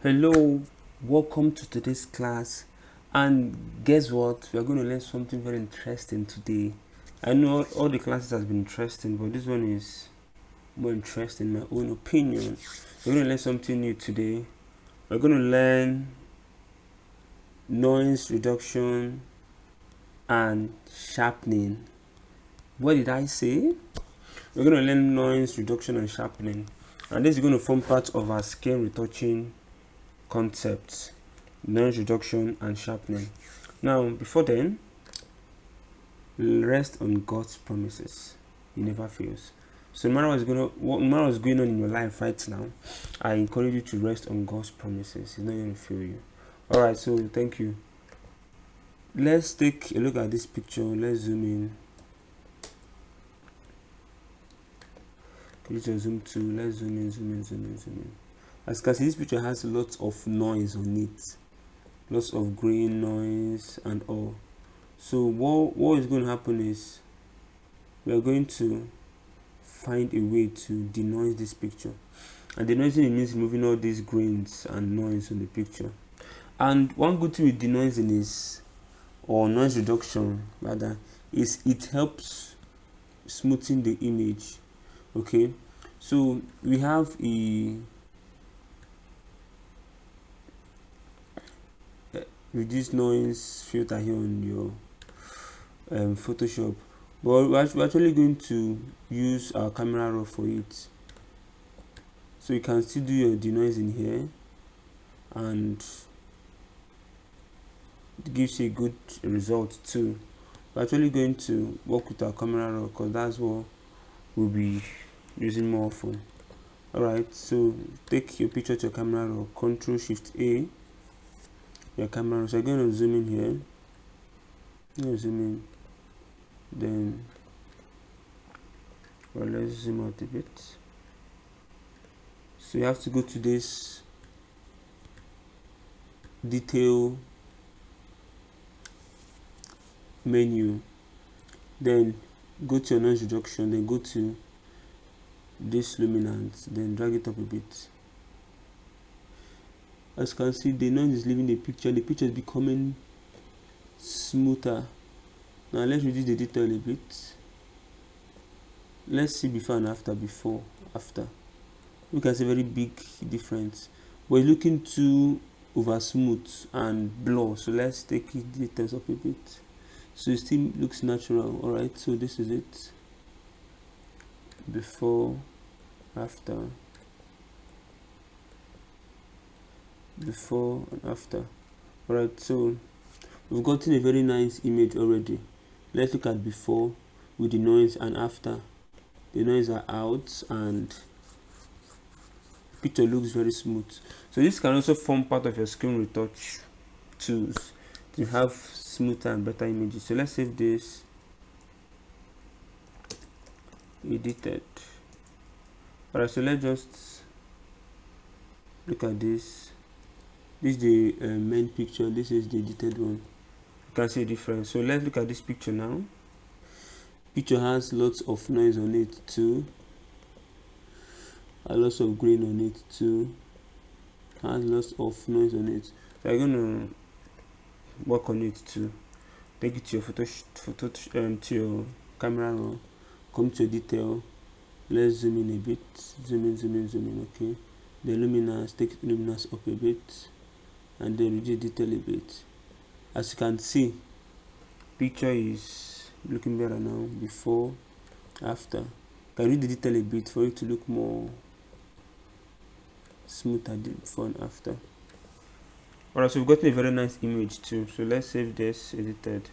Hello, welcome to today's class. And guess what? We are going to learn something very interesting today. I know all the classes has been interesting, but this one is more interesting in my own opinion. We're going to learn something new today. We're going to learn noise reduction and sharpening. What did I say? We're going to learn noise reduction and sharpening, and this is going to form part of our scale retouching concepts, noise reduction and sharpening. Now, before then, rest on God's promises. He never fails. So no matter what's going on in your life right now, I encourage you to rest on God's promises. He's not going to fail you. Alright, so thank you. Let's take a look at this picture. Let's zoom in. Can you just zoom to? Let's zoom in. As you can see, this picture has lots of noise on it. Lots of green noise and all. So what is going to happen is we are going to find a way to denoise this picture, and denoising means removing all these grains and noise on the picture. And one good thing with denoising is, or noise reduction rather, is it helps smoothing the image. Okay, so we have a reduce noise filter here on your Photoshop, but we're actually going to use our camera raw for it. So you can still do your denoising here, and it gives you a good result too. We're actually going to work with our camera raw because that's what we'll be using more often. Alright, so take your picture to your camera raw, Ctrl Shift A, your camera. So I'm going to zoom in here. Zoom in, then let's zoom out a bit. So you have to go to this detail menu, then go to your noise reduction, then go to this luminance, then drag it up a bit. As you can see, the noise is leaving the picture is becoming smoother. Now let's reduce the detail a bit. Let's see before and after. You can see very big difference, but it's looking too over smooth and blur. So let's take the details up a bit so it still looks natural. Alright, so this is it, before, after, before and after. Alright, so we've gotten a very nice image already. Let's look at before with the noise and after. The noise are out and the picture looks very smooth. So this can also form part of your screen retouch tools to have smoother and better images. So let's save this, edited. Alright, so let's just look at this. This is the main picture, this is the edited one. You can see a difference. So let's look at this picture now. Picture has lots of noise on it too, lots of grain on it too, has lots of noise on it. So I'm going to work on it too. Take it to your to your camera roll, come to detail, let's zoom in a bit, zoom in. Okay, the luminance, take the luminance up a bit, and then reduce detail a bit. As you can see, picture is looking better now, before, after. Can read the detail a bit for it to look more smooth at the before and after. Alright, so we've gotten a very nice image too. So let's save this, edited.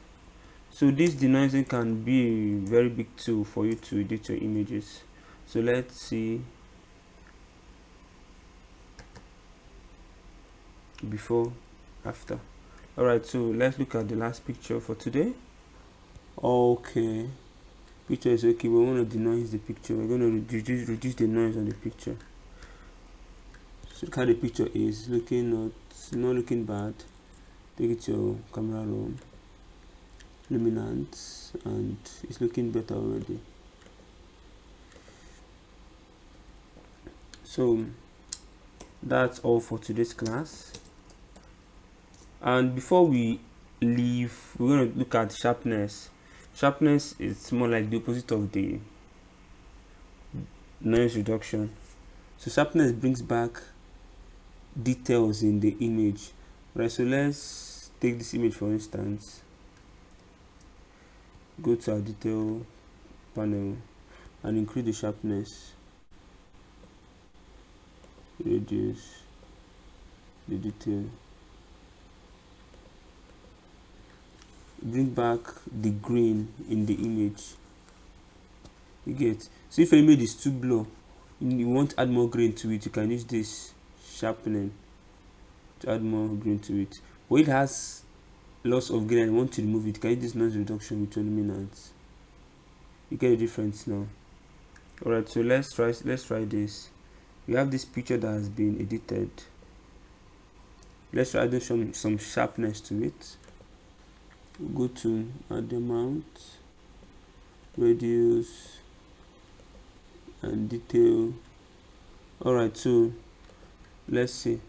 So this denoising can be a very big tool for you to edit your images. So let's see before, after. Alright, so let's look at the last picture for today. Okay, picture is okay. We want to denoise the picture. We're going to reduce the noise on the picture. So look how the picture is looking, not looking bad. Take it to your camera roll, luminance, and it's looking better already. So that's all for today's class. And before we leave, we're going to look at sharpness. Sharpness is more like the opposite of the noise reduction. So sharpness brings back details in the image. Right, so let's take this image for instance. Go to our detail panel and increase the sharpness. Reduce the detail. Bring back the grain in the image. You get? So if your image is too blur, you want to add more grain to it, you can use this sharpening to add more grain to it. But it has lots of grain and you want to remove it, you can use this noise reduction with your luminance. You get the difference now. Alright, so let's try this. We have this picture that has been edited. Let's try add some sharpness to it. Go to add amount, reduce, and detail. Alright, so let's see.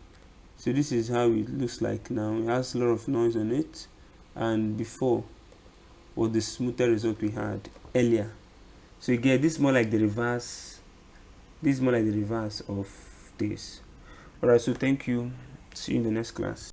So this is how it looks like now. It has a lot of noise on it, and before was the smoother result we had earlier. So again, this is more like the reverse. This is more like the reverse of this. Alright, so thank you. See you in the next class.